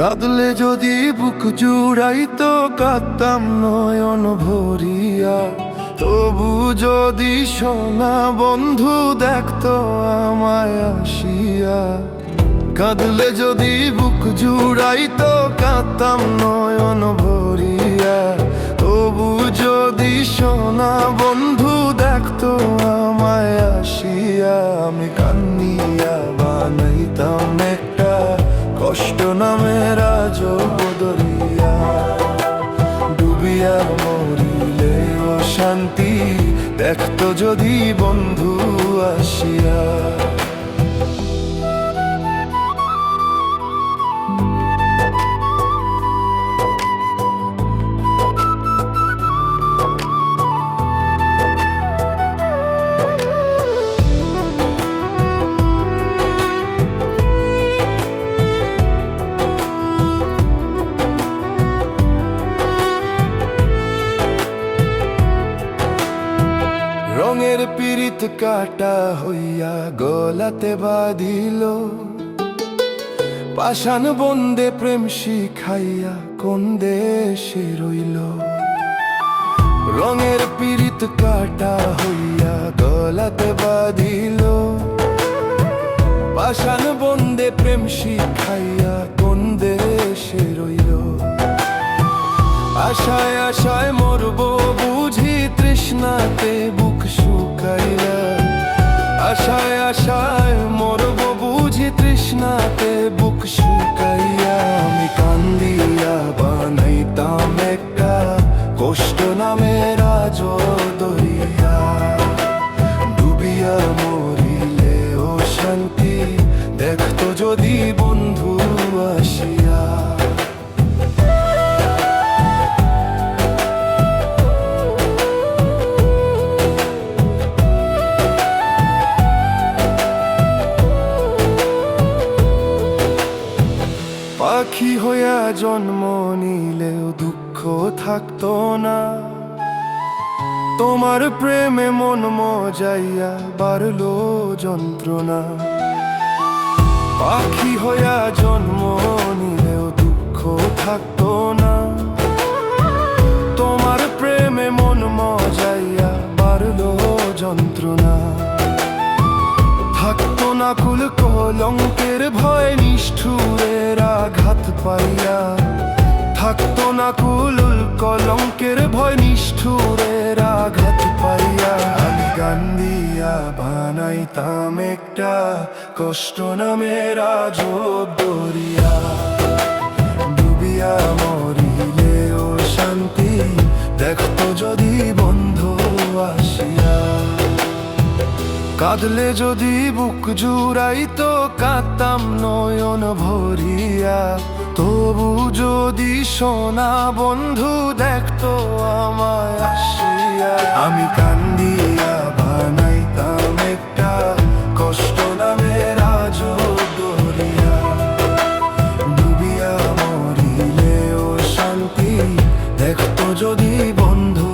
কাঁদলে যদি বুক জুড়াইতো কাঁদতাম নয়ন ভরিয়া। তবু যদি সোনা বন্ধু দেখতো আমায় আসিয়া। কাঁদলে যদি বুক জুড়াইতো কাঁদতাম নয়ন ভরিয়া। তবু যদি সোনা বন্ধু দেখতো আমায় আসিয়া। আমি কান্নিয়া বানাইতাম একটা কষ্ট নামের আজব দরিয়া। ডুবিয়া মরিলে ও শান্তি দেখতো যদি বন্ধু আসিয়া। রঙের পীড়িত কাটা হইয়া গলাতে বাঁধিল। পাষাণ বন্দে প্রেম শিখাইয়া কোন দেশে রইল। রঙের পীড়িত কাটা হইয়া গলাতে বাঁধিল। পাষাণ বন্দে প্রেম শিখাইয়া কোন দেশে রইল। আশায় আশায় মরব বুঝি তৃষ্ণাতে বুক শুকাইয়া। আশায় আশায় মরব বুঝি তৃষ্ণাতে বুক শুকাইয়া। আমি কান্দিয়া বানাইতাম একটা কষ্ট নামের আজব দরিয়া। ডুবিয়া মরিলে ও শান্তি দেখতো যদি বন্ধু আসিয়া। পাখি হইয়া জন্ম নিলেও দুঃখ থাকতো না। তোমার প্রেমে মন মজাইয়া বাড়লো যন্ত্রণা। পাখি হইয়া জন্ম নিলেও দুঃখ থাকতো না। তোমার প্রেমে মন মজাইয়া বাড়লো যন্ত্রণা। থাকতো না কুল কলঙ্কের ভয় নিষ্ঠুরের আঘাত পাইয়া। থাকতো না কুল কলঙ্কের ভয় নিষ্ঠুরের আঘাত পাইয়া। আমি গান দিয়া বানাইতাম একটা কষ্ট নামের আজব দরিয়া। ডুবিয়া মরিলে ও শান্তি দেখতো যদি বন্ধু আসিয়া। কাঁদলে যদি বুক জুড়াইতো কাঁদতাম নয়ন ভরিয়া। তবু যদি সোনা বন্ধু দেখতো আমায় আসিয়া। আমি কান্দিয়া বানাইতাম একটা কষ্ট নামের আজব দরিয়া। ডুবিয়া মরিলে ও শান্তি দেখতো যদি বন্ধু